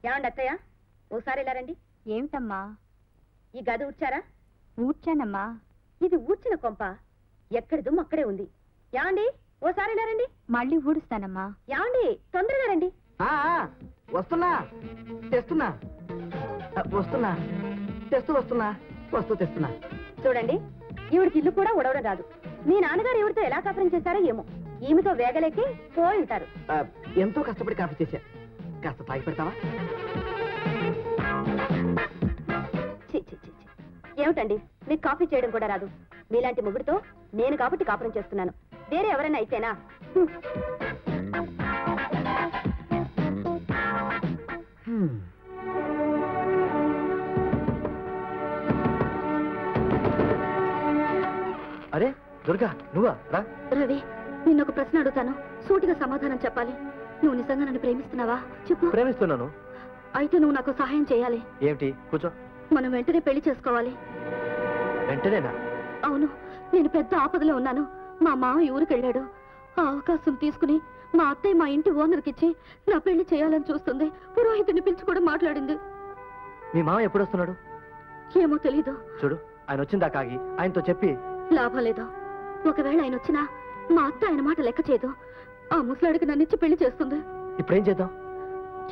ఏమండి అత్తయ్య, ఓసారి ఇలా రండి. ఏమిటమ్మా? ఈ గది ఊడ్చారా? ఊడ్చానమ్మా. ఇది ఊడ్చిన కొంప, ఎక్కడి దుమ్ము అక్కడే ఉంది. ఏమండి, ఓసారి ఇలా రండి. మళ్ళీ ఊడుస్తానమ్మా. ఏమండి, తొందరగా రండి. వస్తున్నా తెస్తున్నా వస్తున్నా వస్తున్నా తెస్తున్నా. చూడండి, ఈవిడికి ఇల్లు కూడా ఉడవడం రాదు. మీ నాన్నగారు ఎవరితో ఎలా కాపురం చేశారో ఏమో, ఈమెతో వేగలేకి పోయి ఉంటారు. ఎంతో కష్టపడి కాఫీ చేశా, కాస్త తాగి పెడతావా? ఏమిటండి, మీకు కాఫీ చేయడం కూడా రాదు. మీలాంటి మొగుడితో నేను కాబట్టి కాపురం చేస్తున్నాను. వేరే ఎవరైనా అయితేనా? అరే దుర్గా, నువ్వా? రా. రవి, నిన్నొక ప్రశ్న అడుగుతాను, సూటిగా సమాధానం చెప్పాలి. నువ్వు నిజంగా నన్ను ప్రేమిస్తున్నావా? చెప్పు. ప్రేమిస్తున్నాను. అయితే నువ్వు నాకు సహాయం చేయాలి. ఏమిటి? కూర్చో. మనం వెంటనే పెళ్లి చేసుకోవాలి. వెంటనేనా? అవును, నేను పెద్ద ఆపదలో ఉన్నాను. మా మామ ఊరికి వెళ్ళాడు. ఆ అవకాశం తీసుకుని మా అత్తయ్య మా ఇంటి ఓనర్కి ఇచ్చి నా పెళ్లి చేయాలని చూస్తుంది. పురోహితుని పిలిచి కూడా మాట్లాడింది. మీ మామ ఎప్పుడు వస్తున్నాడు? ఏమో తెలీదు. చూడు, ఆయన వచ్చిందాకా ఆగి ఆయనతో చెప్పి. లాభం లేదు. ఒకవేళ ఆయన వచ్చినా మా అత్త ఆయన మాట లెక్క చేయదు. ఆ ముసలాడికి నన్నిచ్చి పెళ్లి చేస్తుంది. ఇప్పుడేం చేద్దాం?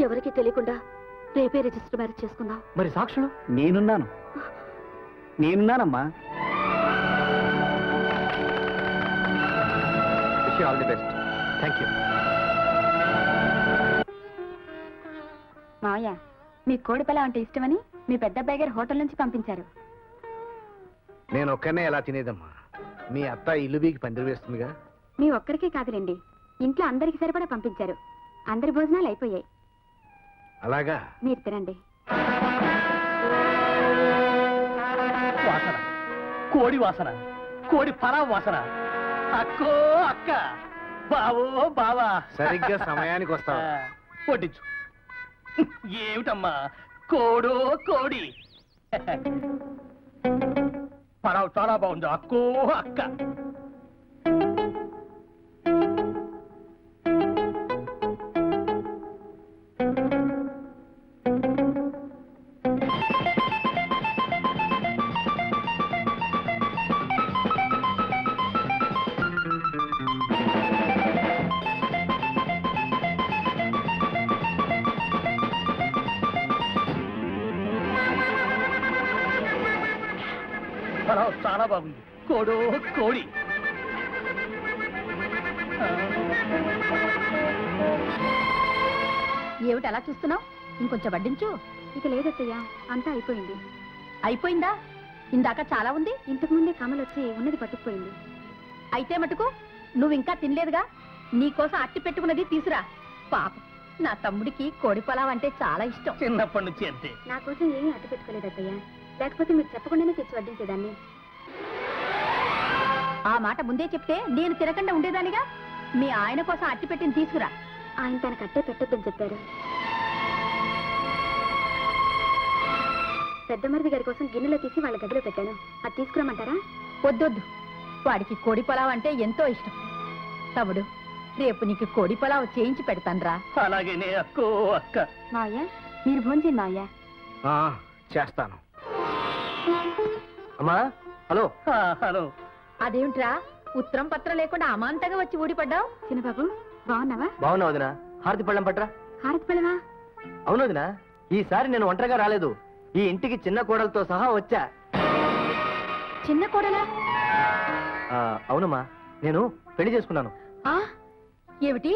ఎవరికీ తెలియకుండా రేపే రిజిస్టర్ మ్యారేజ్ చేసుకుందాం. మరి సాక్షులు? నేనున్నానమ్మా. All the best. Thank you. మావయ్య, మీ కోడి పిల్ల అంటే ఇష్టమని మీ పెద్ద అబ్బాయి గారు హోటల్ నుంచి పంపించారు. నేను ఒక్కనే ఎలా తినేదమ్మా? మీ అత్త ఇల్లు బీకి పందిరి వేస్తుందిగా. మీ ఒక్కరికే కాదులేండి, ఇంట్లో అందరికి సరిపడా పంపించారు. అందరి భోజనాలు అయిపోయాయి. అలాగా? మీరు తినండి. వాసన, కోడి వాసన, కోడి పరా వాసన. అక్కో అక్క, బావో బావా, సరిగ్గా సమయానికి వస్తావా? వడ్డించు. ఏమిటమ్మా, కోడో కోడి. పరావు చాలా బాగుంది. అక్కో అక్క. పరావు చాలా బాగుంది. కోడో కోడి. ఏమిటి అలా చూస్తున్నావు? ఇంకొంచెం వడ్డించు. ఇక లేదత్తయ్య, అంతా అయిపోయింది. అయిపోయిందా? ఇందాక చాలా ఉంది. ఇంతకుముందే కమలు వచ్చి ఉన్నది పట్టుకుపోయింది. అయితే మటుకు నువ్వు ఇంకా తినలేదుగా, నీకోసం అట్టి పెట్టుకున్నది తీసురా. పాప, నా తమ్ముడికి కోడి పొలావ్ అంటే చాలా ఇష్టం. చిన్నప్పటి నుంచి అంతే. నా కోసం ఏమీ అట్టి పెట్టుకోలేదు అత్తయ్య, లేకపోతే మీరు చెప్పకుండానే తెచ్చి వడ్డించేదాన్ని. ఆ మాట ముందే చెప్తే నేను తినకుండా ఉండేదానిగా. మీ ఆయన కోసం అట్టి పెట్టిన తీసుకురా. ఆయన తనకు అట్టే పెట్టొద్దని చెప్పారు. పెద్ద మరిది గారి కోసం గిన్నెలో తీసి వాళ్ళ గదిలో పెట్టాను. అది తీసుకురమ్మంటారా? వద్దొద్దు, వాడికి కోడి పొలావ్ అంటే ఎంతో ఇష్టం. తమ్ముడు, రేపు నీకు కోడి పొలావ్ చేయించి పెడతాన్రా. అలాగేనే అక్కో అక్క. మావయ్య, మీరు భోంచేయండి మావయ్య. చేస్తాను. అమ్మా, హలో. హలో. అదేమిట్రా, ఉత్తరం పత్రం లేకుండా అమాంతంగా వచ్చి ఊడిపడ్డావు? చిన్నబాబు, బాగున్నావా? బాగున్నా వదినా. హారతి పళ్ళం పట్రా. హారతి పళ్ళమా? అవును వదినా, ఈసారి నేను ఒంటరిగా రాలేదు. ఈ ఇంటికి చిన్న కోడలతో సహా వచ్చా. చిన్న కోడలా? అవునమ్మా, నేను పెళ్లి చేసుకున్నాను. ఏమిటి,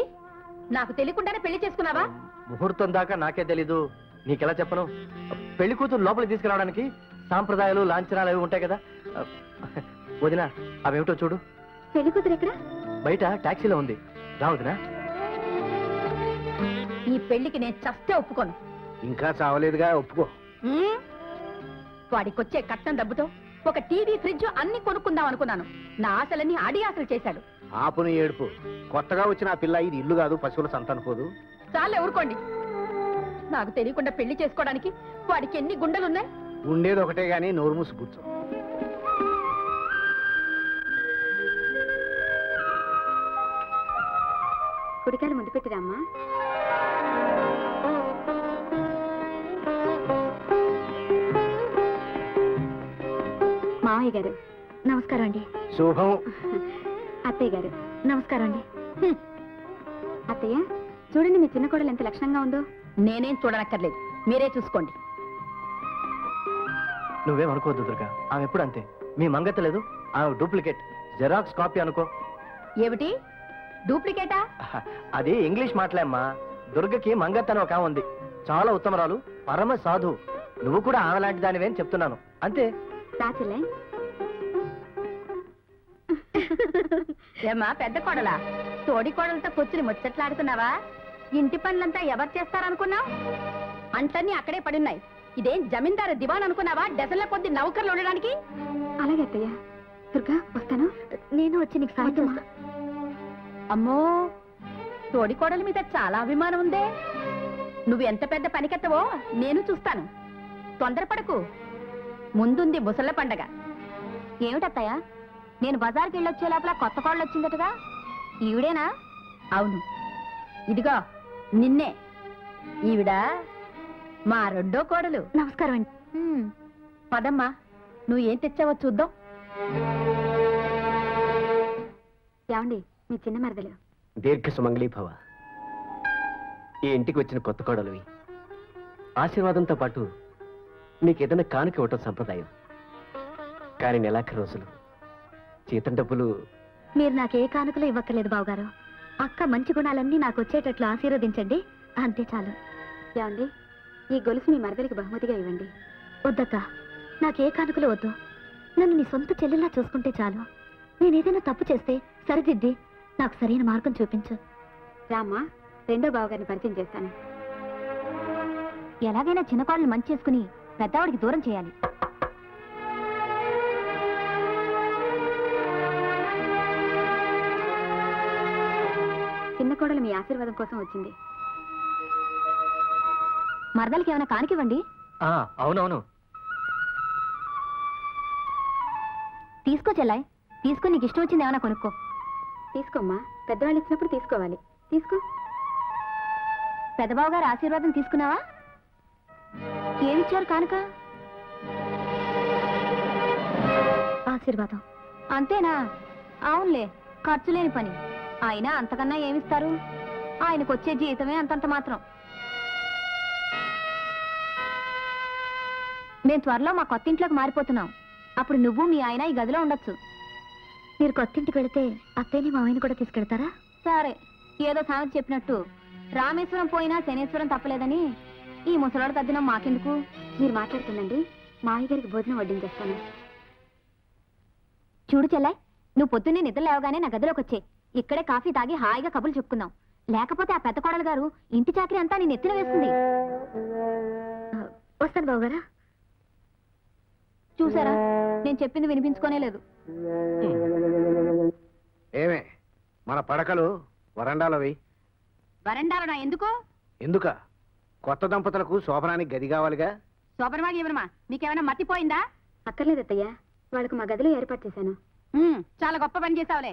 నాకు తెలియకుండానే పెళ్లి చేసుకున్నావా? ముహూర్తం దాకా నాకే తెలీదు, నీకెలా చెప్పను? పెళ్లి కూతురు లోపలికి తీసుకురావడానికి సాంప్రదాయాలు లాంఛనాలు అవి ఉంటాయి కదా. వదినా, అవేమిటో చూడు. పెళ్లి కూతురు ఎక్కడ? బయట టాక్సీలో ఉంది, రా వదినా. ఈ పెళ్లికి నేను చస్తే ఒప్పుకోను. ఇంకా చావలేదుగా, ఒప్పుకో. వాడికొచ్చే కట్నం డబ్బుతో ఒక టీవీ, ఫ్రిడ్జ్ అన్ని కొనుక్కుందాం అనుకున్నాను. నా ఆశలన్నీ అడి ఆశలు చేశాడు. ఆపుని ఏడుపు. కొత్తగా వచ్చిన ఆ పిల్ల ఇది ఇల్లు కాదు, పశువుల సంత అనుకోదు. చాలే ఊరుకోండి. నాకు తెలియకుండా పెళ్లి చేసుకోవడానికి వాడికి ఎన్ని గుండెలున్నాయి? ఉండేది ఒకటే గాని నోరు మూసి కూర్చో. కుడికాయలు ముందు పెట్టిరామ్మా. మావయ్య గారు నమస్కారం అండి. శుభం. అత్తయ్య గారు నమస్కారం అండి. అత్తయ్య చూడండి, మీ చిన్న కోడలు ఎంత లక్షణంగా ఉందో. నేనేం చూడనక్కర్లేదు, మీరే చూసుకోండి. నువ్వేం అనుకోవద్దు దుర్గా, ఆమె ఎప్పుడు అంతే. మీ మంగత లేదు, ఆమె డూప్లికేట్, జెరాక్స్ కాపీ అనుకో. ఏమిటి డూప్లికేటా? అది ఇంగ్లీష్ మాటలేమ్మా. దుర్గకి మంగత్ అని ఒక ఆమె ఉంది, చాలా ఉత్తమరాలు, పరమ సాధు. నువ్వు కూడా ఆమె లాంటి దానివేం చెప్తున్నాను అంతే. రాచలే ఏమ్మా పెద్ద కోడలా, తోడి కోడలతో కూర్చుని ముచ్చట్లాడుతున్నావా? ఇంటి పనులంతా ఎవరు చేస్తారనుకున్నావు? అంటన్నీ అక్కడే పడున్నాయి. ఇదేం జమీందారు దివాన్ అనుకున్నావా? డజన్ల కొద్ది నౌకర్లు ఉండడానికి. అలాగే అత్తయ్య. దుర్గా వస్తాను, నేను వచ్చి నీకు సాయం చేస్తా. అమ్మో, తోడి కోడల మీద చాలా అభిమానం ఉందే. నువ్వు ఎంత పెద్ద పనికెత్తవో నేను చూస్తాను. తొందరపడకు, ముందుంది ముసళ్ళ పండగ. ఏమిటత్తయ్య, నేను బజార్కి వెళ్ళొచ్చే లోపల కొత్త కోడలు వచ్చిందటగా, ఈవిడేనా? అవును, ఇదిగో నిన్నే. ఈవిడ మా రెండో కోడలు. నమస్కారం అండి. పదమ్మా, నువ్వు ఏం తెచ్చావో చూద్దాం. ఏమండి, మీ చిన్న మరదలు. దీర్ఘ సుమంగళీభవ. ఈ ఇంటికి వచ్చిన కొత్త కోడలువి. ఆశీర్వాదంతో పాటు నీకేదైనా కానుక ఇవ్వటం సంప్రదాయం. కానీ నెలాఖరు రోజులు జీతం డబ్బులు. మీరు నాకే కానుకలు ఇవ్వక్కర్లేదు బావగారు. అక్క మంచి గుణాలన్నీ నాకు వచ్చేటట్లు ఆశీర్వదించండి, అంతే చాలు. ఏమండి, ఈ గొలుసు మీ మరదలికి బహుమతిగా ఇవ్వండి. వద్దక్క, నాకే కానుకలు వద్దు. నన్ను నీ సొంత చెల్లెల్లా చూసుకుంటే చాలు. నేనేదైనా తప్పు చేస్తే సరిదిద్ది నాకు సరైన మార్గం చూపించు. రామ్మా, రెండో బావగారిని పరిచయం చేస్తాను. ఎలాగైనా చిన్న కోడలు మంచి చేసుకుని పెద్దవాడికి దూరం చేయాలి. చిన్న కోడలు మీ ఆశీర్వాదం కోసం వచ్చింది. మరదలకి ఏమైనా కానికివ్వండి. అవునవును. తీసుకో చెల్లాయ్, తీసుకుని నీకు ఇష్టం వచ్చింది ఏమైనా కొనుక్కో. తీసుకోమ్మా, పెద్దవాళ్ళు ఇచ్చినప్పుడు తీసుకోవాలి. తీసుకో. పెద్దబాబు గారు ఆశీర్వాదం తీసుకున్నావా? ఏమిచ్చారు కానుక? ఆశీర్వాదం అంతేనా? అవునులే, ఖర్చు లేని పని. అయినా అంతకన్నా ఏమిస్తారు? ఆయనకు వచ్చే జీతమే అంతంత మాత్రం. మేము త్వరలో మా కొత్త ఇంట్లోకి మారిపోతున్నాం. అప్పుడు నువ్వు మీ ఆయన ఈ గదిలో ఉండొచ్చు. మీరు కొత్తింటికి వెళితే అత్తయ్యని మా ఆయన కూడా తీసుకెళ్తారా? సరే, ఏదో సామెత చెప్పినట్టు రామేశ్వరం పోయినా శనేశ్వరం తప్పలేదని ఈ ముసలాడు తద్దినం మాకెందుకు? మీరు మాట్లాడుతుందండి, మా అయ్యగారికి భోజనం వడ్డించేస్తాను. చూడు చెల్లాయ్, నువ్వు పొద్దున్నే నిద్ర లేవగానే నా గదిలోకి వచ్చే. ఇక్కడే కాఫీ తాగి హాయిగా కబుర్లు చెప్పుకుందాం. లేకపోతే ఆ పెద్ద కోడలు గారు ఇంటి చాకరీ అంతా నేను ఎత్తిన వేస్తుంది. వస్తాను బావగారా. చూసారా, నేను చెప్పింది వినిపించుకోనే లేదు. ఏమే, మన పడకలు వరండాలవి. వరండాలో నా ఎందుకు? ఎందుక? కొత్త దంపతులకు శోభనానికి గది కావాలిగా. శోభనమాగి ఇవ్వనమా? నీకేమైనా మర్తిపోయిందా? అక్కర్లేదు అత్తయ్య, వాళ్ళకు మా గదిలో ఏర్పాటు చేశాను. చాలా గొప్ప పని చేసావులే.